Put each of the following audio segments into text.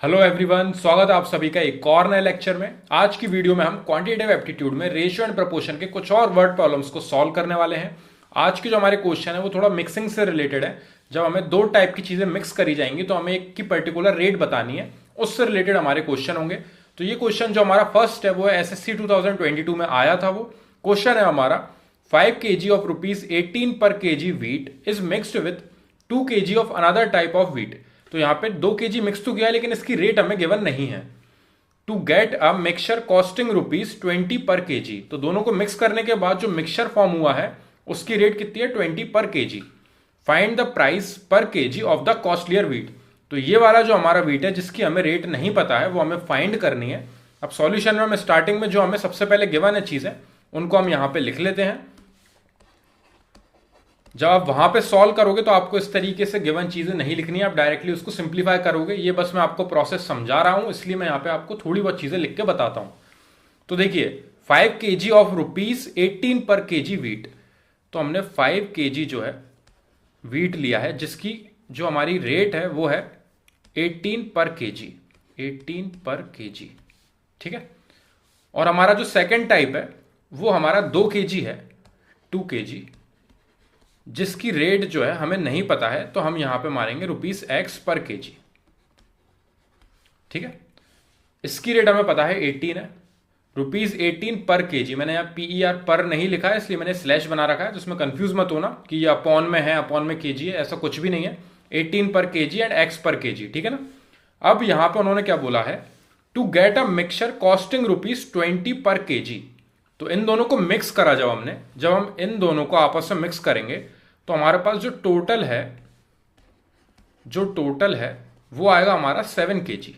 Hello everyone, स्वागत है आप सभी का एक और नए लेक्चर में। आज की वीडियो में हम क्वांटिटेटिव एप्टीट्यूड में रेशियो एंड प्रपोर्शन के कुछ और वर्ड प्रॉब्लम्स को सॉल्व करने वाले हैं। आज की जो हमारे क्वेश्चन है वो थोड़ा मिक्सिंग से रिलेटेड है। जब हमें दो टाइप की चीजें मिक्स करी जाएंगी तो हमें एक की पर्टिकुलर रेट बतानी है, उससे रिलेटेड हमारे क्वेश्चन होंगे। तो ये क्वेश्चन जो हमारा फर्स्ट है वो है एसएससी 2022 में आया था। वो क्वेश्चन है हमारा 5 kg ऑफ ₹18 पर kg wheat is mixed with 2 kg of another type of wheat। तो यहाँ पे 2 kg मिक्स तो किया है लेकिन इसकी रेट हमें गिवन नहीं है। To get a mixture costing ₹20 per kg, तो दोनों को मिक्स करने के बाद जो मिक्सचर फॉर्म हुआ है उसकी रेट कितनी है 20 per kg। Find the price per kg of the costlier wheat. तो ये वाला जो हमारा व्हीट है जिसकी हमें रेट नहीं पता है वो हमें फाइंड करनी है। अब सॉल्यूशन में हमें स्टार्टिंग में जो हमें सबसे पहले गिवन है चीजें उनको हम यहां पे लिख लेते हैं। जब आप वहां पे सॉल्व करोगे तो आपको इस तरीके से गिवन चीजें नहीं लिखनी है, आप डायरेक्टली उसको सिंप्लीफाई करोगे। ये बस मैं आपको प्रोसेस समझा रहा हूं, इसलिए मैं यहां पे आपको थोड़ी बहुत चीजें लिख के बताता हूं। तो देखिए 5 kg ऑफ ₹18 पर kg वीट। तो हमने 5 kg जो है वीट लिया है जिसकी जो हमारी रेट है वो है 18 पर kg, 18 पर kg। ठीक है। और हमारा जो सेकेंड टाइप है वो हमारा 2 kg है, 2 kg, जिसकी रेट जो है हमें नहीं पता है। तो हम यहां पे मारेंगे ₹X पर kg। ठीक है। इसकी रेट हमें पता है 18 है, ₹18 पर kg। मैंने यहाँ PER पर नहीं लिखा है इसलिए मैंने स्लैश बना रखा है, तो उसमें कंफ्यूज मत होना कि ये अपॉन में है, अपॉन में kg है, ऐसा कुछ भी नहीं है। 18 पर kg एंड x पर kg। ठीक है ना। अब यहां पे उन्होंने क्या बोला है, to get a mixture costing ₹20 per kg। तो इन दोनों को मिक्स करा जब हम इन दोनों को आपस में मिक्स करेंगे तो हमारे पास जो टोटल है वो आएगा हमारा 7 kg।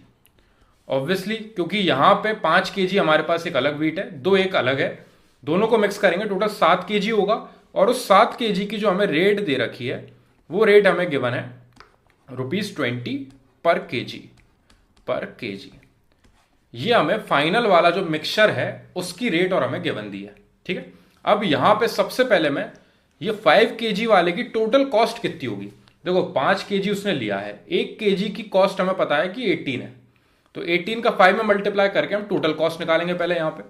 ऑब्वियसली क्योंकि यहां पे 5 kg हमारे पास एक अलग व्हीट है, दो एक अलग है, दोनों को मिक्स करेंगे टोटल 7 kg होगा। और उस 7 kg की जो हमें रेट दे रखी है वो रेट हमें गिवन है ₹20 पर kg। ये हमें फाइनल वाला जो मिक्सचर है उसकी रेट और हमें गिवन दी है। ठीक है। अब यहां पे सबसे पहले मैं ये 5 kg वाले की टोटल कॉस्ट कितनी होगी। देखो 5 kg उसने लिया है, 1 kg की कॉस्ट हमें पता है कि 18 है, तो 18 का 5 में मल्टीप्लाई करके हम टोटल कॉस्ट निकालेंगे पहले यहां पे।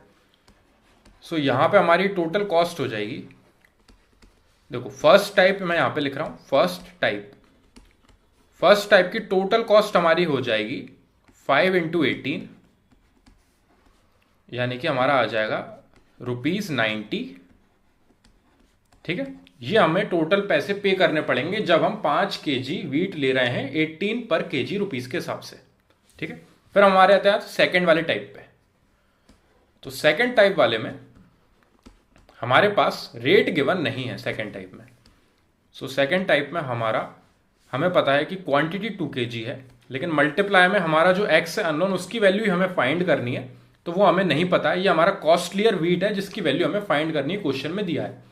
सो यहां पे हमारी टोटल कॉस्ट हो जाएगी, देखो फर्स्ट टाइप मैं यहां पे लिख रहा हूं, फर्स्ट टाइप की टोटल कॉस्ट हमारी हो जाएगी 5 इंटू 18, यानी कि हमारा आ जाएगा ₹90। ठीक है। ये हमें टोटल पैसे पे करने पड़ेंगे जब हम 5 kg वीट ले रहे हैं 18 पर kg रुपीस के हिसाब से। ठीक है। फिर हमारे आते हैं सेकंड वाले टाइप पे। तो सेकंड टाइप वाले में हमारे पास रेट गिवन नहीं है सेकंड टाइप में। सो सेकंड टाइप में हमें पता है कि क्वांटिटी 2 kg है, लेकिन मल्टीप्लाई में हमारा जो एक्स है अननोन, उसकी वैल्यू हमें फाइंड करनी है, तो वो हमें नहीं पता है। ये हमारा कॉस्टलियर वीट है जिसकी वैल्यू हमें फाइंड करनी है, क्वेश्चन में दिया है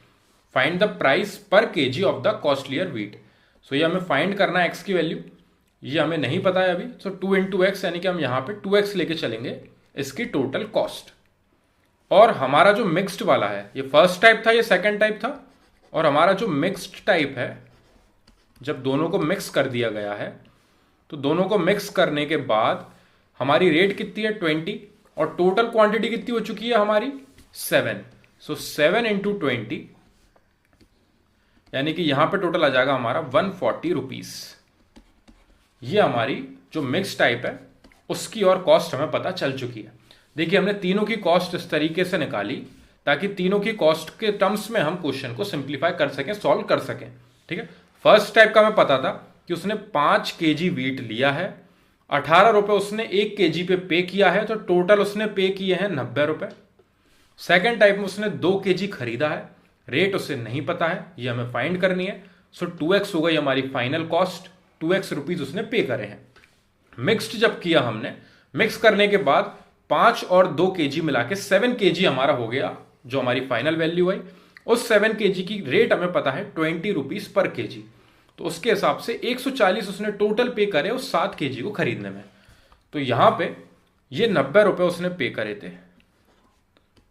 find the price per kg of the costlier wheat. So ये हमें फाइंड करना है एक्स की वैल्यू, ये हमें नहीं पता है अभी। सो 2 इंटू एक्स, यानी कि हम यहाँ पे 2x लेके चलेंगे इसकी टोटल कॉस्ट। और हमारा जो मिक्स्ड वाला है, ये फर्स्ट टाइप था, ये सेकंड टाइप था, और हमारा जो मिक्स्ड टाइप है, जब दोनों को मिक्स कर दिया गया है तो दोनों को मिक्स करने के बाद हमारी रेट कितनी है 20, और टोटल क्वांटिटी कितनी हो चुकी है हमारी 7। सो 7 इंटू 20, यानी कि यहां पे टोटल आ जाएगा हमारा ₹140। ये हमारी जो मिक्स टाइप है उसकी और कॉस्ट हमें पता चल चुकी है। देखिए हमने तीनों की कॉस्ट इस तरीके से निकाली ताकि तीनों की कॉस्ट के टर्म्स में हम क्वेश्चन को सिंप्लीफाई कर सकें, सॉल्व कर सकें। ठीक है। फर्स्ट टाइप का हमें पता था कि उसने 5 kg वीट लिया है, 18 रुपए उसने 1 kg पे पे किया है, तो टोटल उसने पे किए हैं 90 रुपए। सेकेंड टाइप में उसने 2 kg खरीदा है, रेट उसे नहीं पता है, ये हमें फाइंड करनी है। सो 2x हो गई हमारी फाइनल कॉस्ट, 2x रुपीज उसने पे करे हैं। मिक्स्ड जब किया हमने, मिक्स करने के बाद 5 और 2 kg मिला के 7 kg हमारा हो गया, जो हमारी फाइनल वैल्यू आई। उस 7 kg की रेट हमें पता है ₹20 पर kg, तो उसके हिसाब से 140 उसने टोटल पे करे उस 7 kg को खरीदने में। तो यहां पे ये 90 रुपए उसने पे करे थे,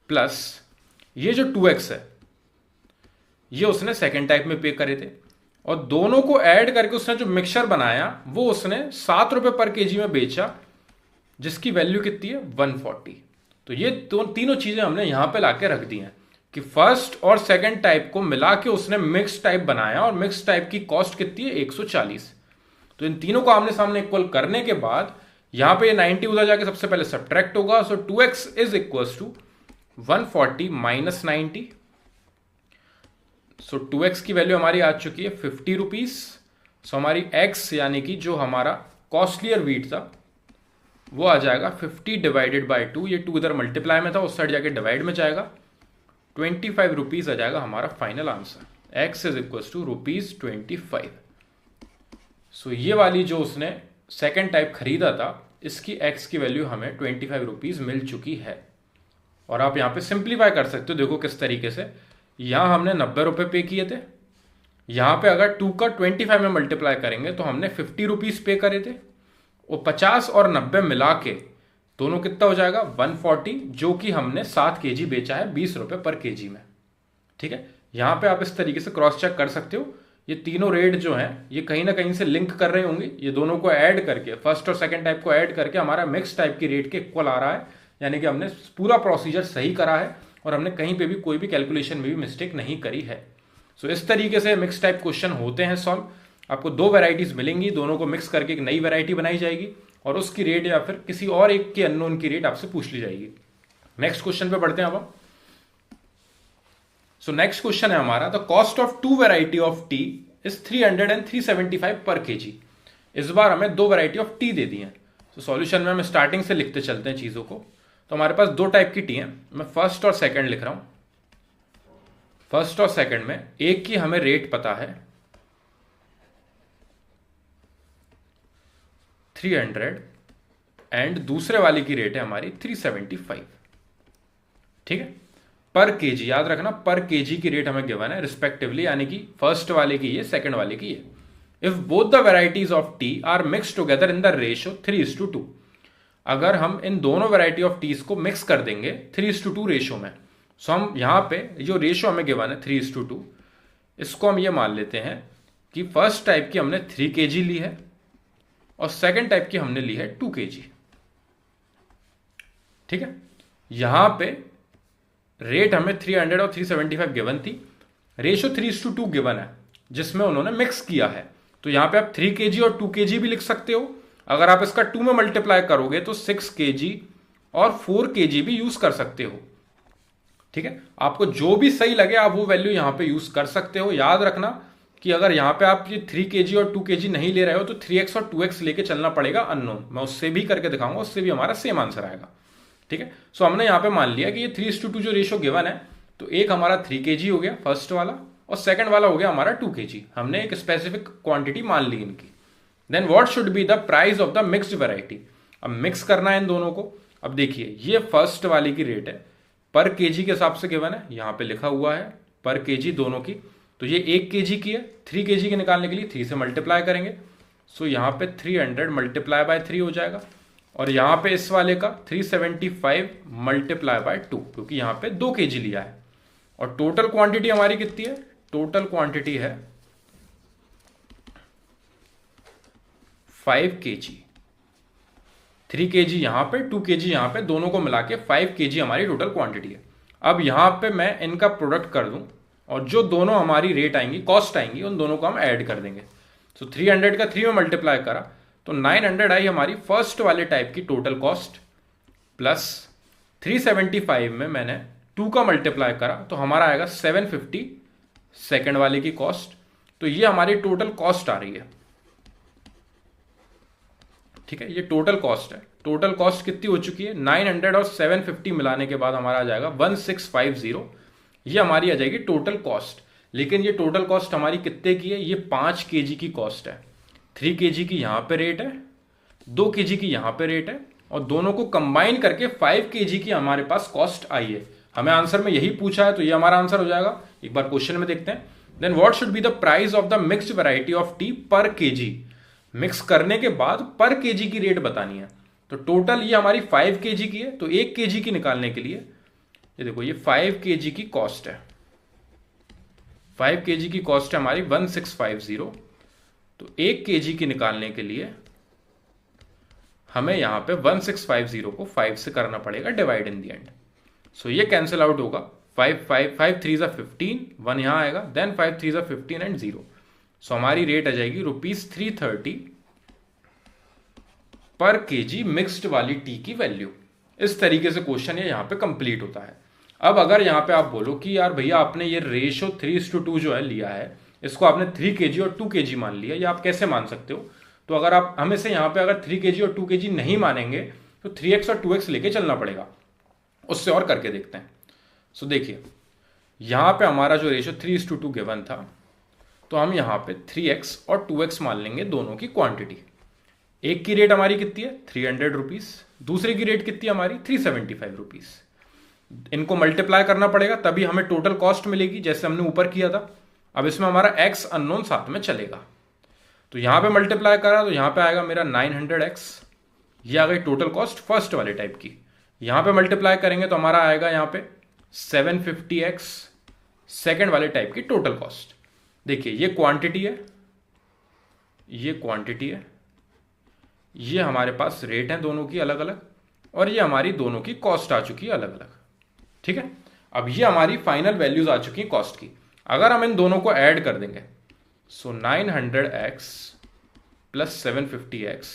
प्लस ये जो 2x है ये उसने सेकेंड टाइप में पे करे थे, और दोनों को ऐड करके उसने जो मिक्सचर बनाया वो उसने ₹7 पर kg में बेचा, जिसकी वैल्यू कितनी है 140। तो ये तीनों चीजें हमने यहां पे लाके रख दी हैं कि फर्स्ट और सेकंड टाइप को मिला के उसने मिक्स टाइप बनाया और मिक्स टाइप की कॉस्ट कितनी है 140। तो इन तीनों को आमने सामने इक्वल करने के बाद यहां पे ये 90 उधर जाके सबसे पहले सब्ट्रैक्ट होगा। So 2x is equal to 140 minus 90। So 2x की वैल्यू हमारी आ चुकी है 50 रुपीज। सो हमारी x यानी कि जो हमारा कॉस्टलियर वीट था वो आ जाएगा 50 डिवाइडेड बाई 2। ये 2 इधर मल्टीप्लाई में था, उस साइड जाके डिवाइड में जाएगा। 25 रुपीज आ जाएगा हमारा final answer. x is equal to ₹25। So ये वाली जो उसने सेकेंड टाइप खरीदा था इसकी x की वैल्यू हमें 25 रुपीज मिल चुकी है। और आप यहां पे सिंप्लीफाई कर सकते हो, देखो किस तरीके से। यहां हमने 90 रुपए पे किए थे, यहां पे अगर 2 का 25 में मल्टीप्लाई करेंगे तो हमने 50 रुपीज पे करे थे। वो 50 और 90 मिला के दोनों कितना हो जाएगा 140, जो कि हमने 7 केजी बेचा है 20 रुपए पर केजी में। ठीक है, यहां पे आप इस तरीके से क्रॉस चेक कर सकते हो। ये तीनों रेट जो हैं ये कहीं ना कहीं से लिंक कर रहे होंगे। ये दोनों को ऐड करके, फर्स्ट और सेकंड टाइप को ऐड करके हमारा मिक्स टाइप की रेट के इक्वल आ रहा है। यानी कि हमने पूरा प्रोसीजर सही करा है और हमने कहीं पे भी कोई भी कैलकुलेशन में भी मिस्टेक नहीं करी है। सो इस तरीके से मिक्स टाइप क्वेश्चन होते हैं सॉल्व। आपको 2 वेराइटीज मिलेंगी, दोनों को मिक्स करके एक नई वेराइटी बनाई जाएगी और उसकी रेट या फिर किसी और एक के अननोन की रेट आपसे पूछ ली जाएगी। नेक्स्ट क्वेश्चन पे बढ़ते हैं अब हम। सो नेक्स्ट क्वेश्चन है हमारा, the cost of 2 variety of T is 300 and 375 पर केजी। इस बार हमें 2 वेराइटी ऑफ टी दे दी है। तो सॉल्यूशन में हम स्टार्टिंग से लिखते चलते हैं चीजों को। तो हमारे पास 2 टाइप की टी है, मैं फर्स्ट और सेकंड लिख रहा हूं। फर्स्ट और सेकंड में एक की हमें रेट पता है 300 एंड दूसरे वाले की रेट है हमारी 375। ठीक है, पर केजी याद रखना, पर केजी की रेट हमें गिवन है रिस्पेक्टिवली, यानी कि फर्स्ट वाले की है सेकंड वाले की है। If both the varieties of T R mix together in the ratio 3:2, अगर हम इन दोनों वेराइटी ऑफ टीज को मिक्स कर देंगे 3:2 रेशियो में। सो हम यहां पे जो रेशियो हमें गिवन है 3:2, इसको हम ये मान लेते हैं कि फर्स्ट टाइप की हमने 3 kg ली है और सेकंड टाइप की हमने ली है 2 kg। ठीक है, यहां पे रेट हमें 300 और 375 गिवन थी, रेशियो 3:2 गिवन है जिसमें उन्होंने मिक्स किया है। तो यहां पे आप 3 kg और 2 kg भी लिख सकते हो। अगर आप इसका 2 में मल्टीप्लाई करोगे तो 6 kg और 4 kg भी यूज कर सकते हो। ठीक है, आपको जो भी सही लगे आप वो वैल्यू यहां पे यूज कर सकते हो। याद रखना कि अगर यहां पे आप ये 3 kg और 2 kg नहीं ले रहे हो तो 3x और 2x लेके चलना पड़ेगा अननोन। मैं उससे भी करके दिखाऊंगा, उससे भी हमारा सेम आंसर आएगा। ठीक है, सो हमने यहां पे मान लिया कि ये 3:2 जो रेशियो गिवन है, तो एक हमारा 3 kg हो गया फर्स्ट वाला और सेकंड वाला हो गया हमारा 2 kg। हमने एक स्पेसिफिक क्वांटिटी मान ली इनकी। Then what should be the price of the mixed variety. अब मिक्स करना है इन दोनों को। अब देखिए ये फर्स्ट वाली की रेट है पर केजी के हिसाब से गिवन है, यहां पे लिखा हुआ है पर केजी दोनों की। तो ये 1 kg की है, 3 kg के निकालने के लिए 3 से मल्टीप्लाई करेंगे। सो यहां पे 300 मल्टीप्लाई बाय 3 हो जाएगा और यहां पे इस वाले का 375 मल्टीप्लाई बाय 2, क्योंकि यहां पे 2 kg लिया है। और टोटल क्वांटिटी हमारी कितनी है, टोटल क्वांटिटी है 5 kg। 3 kg यहां पे 2 kg यहां पे, दोनों को मिला के 5 kg हमारी टोटल क्वांटिटी है। अब यहां पे मैं इनका प्रोडक्ट कर दूं और जो दोनों हमारी रेट आएंगी, कॉस्ट आएंगी, उन दोनों को हम ऐड कर देंगे। सो 300 का 3 में मल्टीप्लाई करा तो 900 आई हमारी फर्स्ट वाले टाइप की टोटल कॉस्ट, प्लस 375 में मैंने 2 का मल्टीप्लाई करा तो हमारा आएगा 750 सेकंड वाले की कॉस्ट। तो ये हमारी टोटल कॉस्ट आ रही है। ठीक है, ये टोटल कॉस्ट है। टोटल कॉस्ट कितनी हो चुकी है, 900 और 750 मिलाने के बाद हमारा आ जाएगा 1650। ये हमारी आ जाएगी टोटल कॉस्ट। लेकिन ये टोटल कॉस्ट हमारी कितने की है, ये 5 kg की कॉस्ट है। 3 kg की यहां पे रेट है, 2 kg की यहां पे रेट है और दोनों को कंबाइन करके 5 kg की हमारे पास कॉस्ट आई है। हमें आंसर में यही पूछा है तो ये हमारा आंसर हो जाएगा। एक बार क्वेश्चन में देखते हैं। Then what should be the price of the mixed variety of tea per KG. Mix करने के बाद पर केजी की रेट बतानी है। तो टोटल ये हमारी 5 kg की है, तो 1 kg की निकालने के लिए ये देखो ये 5 kg की कॉस्ट है। 5 kg की कॉस्ट है हमारी 1650। तो 1 kg की निकालने के लिए हमें यहाँ पे 1650 को 5 से करना पड़ेगा डिवाइड इन दी एंड। सो ये कैंसिल आउट होगा, 5 3 15, 1 यहाँ आएगा, देन 5 3 15 एंड 0। सो हमारी रेट आ जाएगी ₹330 पर केजी मिक्स्ड वाली टी की वैल्यू। इस तरीके से क्वेश्चन ये यहाँ पे कंप्लीट होता है। अब अगर यहाँ पे आप बोलो कि यार भैया आपने ये रेशो 3:2 जो है लिया है, इसको आपने 3 kg और 2 kg मान लिया, ये आप कैसे मान सकते हो? तो अगर आप हमें से यहाँ पे अगर 3 kg और 2 kg नहीं मानेंगे तो 3x और 2x लेके चलना पड़ेगा। उससे और करके देखते हैं। सो देखिए यहाँ पे हमारा जो रेशो 3:2 गिवन था, तो हम यहाँ पे 3x और 2x मान लेंगे दोनों की क्वांटिटी। एक की रेट हमारी कितनी है? 300 रुपीज, दूसरे की रेट कितनी है हमारी? 375 रुपीज। इनको मल्टीप्लाई करना पड़ेगा तभी हमें टोटल कॉस्ट मिलेगी, जैसे हमने ऊपर किया था। अब इसमें हमारा x अननोन साथ में चलेगा, तो यहां पे मल्टीप्लाई करा तो यहां पे आएगा मेरा 900x, ये आ गई टोटल कॉस्ट फर्स्ट वाले टाइप की। यहां पे मल्टीप्लाई करेंगे तो हमारा आएगा यहां पे 750x सेकेंड वाले टाइप की टोटल कॉस्ट। देखिए ये क्वांटिटी है, ये क्वांटिटी है, ये हमारे पास रेट है दोनों की अलग अलग, और ये हमारी दोनों की कॉस्ट आ चुकी है अलग अलग। ठीक है, अब ये हमारी फाइनल वैल्यूज आ चुकी है कॉस्ट की। अगर हम इन दोनों को ऐड कर देंगे, सो 900x प्लस 750x,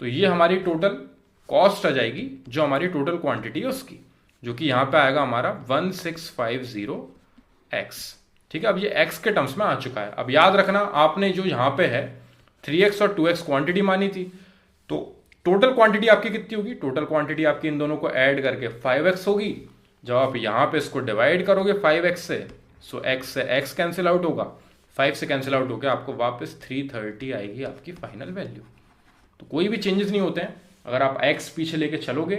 तो ये हमारी टोटल कॉस्ट आ जाएगी जो हमारी टोटल क्वांटिटी है उसकी, जो कि यहां पे आएगा हमारा 1650x। ठीक है, अब ये x के टर्म्स में आ चुका है। अब याद रखना आपने जो यहां पे है 3x और 2x क्वांटिटी मानी थी, तो टोटल क्वांटिटी आपकी कितनी होगी? टोटल क्वांटिटी आपकी इन दोनों को ऐड करके 5x होगी। जब आप यहां पे इसको डिवाइड करोगे 5x से, सो x से x कैंसिल आउट होगा, 5 से कैंसिल आउट होकर आपको वापस 330 आएगी आपकी फाइनल वैल्यू। तो कोई भी चेंजेस नहीं होते हैं। अगर आप x पीछे लेके चलोगे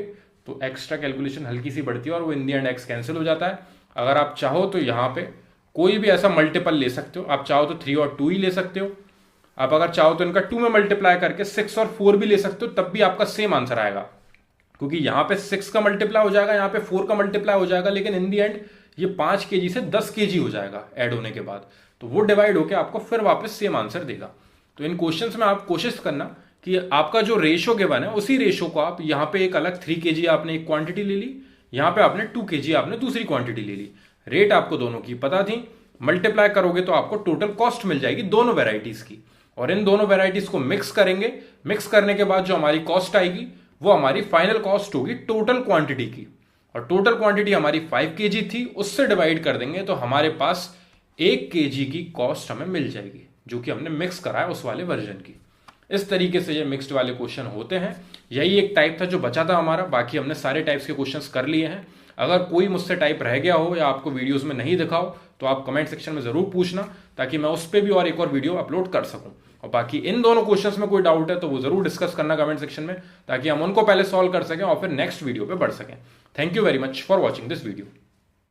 तो एक्स्ट्रा कैलकुलेशन हल्की सी बढ़ती है और वो इन दी एंड x कैंसिल हो जाता है। अगर आप चाहो तो यहाँ पे कोई भी ऐसा मल्टीपल ले सकते हो, आप चाहो तो 3 और 2 ही ले सकते हो, आप अगर चाहो तो इनका 2 में मल्टीप्लाई करके 6 और 4 भी ले सकते हो, तब भी आपका सेम आंसर आएगा, क्योंकि यहाँ पे 6 का मल्टीप्लाई हो जाएगा, यहाँ पे 4 का मल्टीप्लाई हो जाएगा, लेकिन इन दी एंड ये 5 kg से 10 kg हो जाएगा ऐड होने के बाद, तो वो डिवाइड होकर आपको फिर वापस सेम आंसर देगा। तो इन क्वेश्चंस में आप कोशिश करना कि आपका जो रेशो गिवन है उसी रेशो को आप यहाँ पे एक अलग 3 kg आपने एक क्वांटिटी ले ली, यहाँ पे आपने 2 kg आपने दूसरी क्वांटिटी ले ली, रेट आपको दोनों की पता थी, मल्टीप्लाई करोगे तो आपको टोटल कॉस्ट मिल जाएगी दोनों वेराइटीज की, और इन दोनों वेराइटीज को मिक्स करेंगे। मिक्स करने के बाद जो हमारी कॉस्ट आएगी वो हमारी फाइनल कॉस्ट होगी टोटल क्वांटिटी की, और टोटल क्वांटिटी हमारी 5 kg थी, उससे डिवाइड कर देंगे तो हमारे पास 1 kg की कॉस्ट हमें मिल जाएगी, जो कि हमने मिक्स करा है उस वाले वर्जन की। इस तरीके से ये मिक्स्ड वाले क्वेश्चन होते हैं। यही एक टाइप था जो बचा था हमारा, बाकी हमने सारे टाइप्स के क्वेश्चंस कर लिए हैं। अगर कोई मुझसे टाइप रह गया हो या आपको वीडियोस में नहीं दिखा हो तो आप कमेंट सेक्शन में जरूर पूछना, ताकि मैं उस पर भी और एक और वीडियो अपलोड कर सकूं। और बाकी इन दोनों क्वेश्चंस में कोई डाउट है तो वो जरूर डिस्कस करना कमेंट सेक्शन में, ताकि हम उनको पहले सॉल्व कर सकें और फिर नेक्स्ट वीडियो पे बढ़ सकें। Thank you very much for watching this video.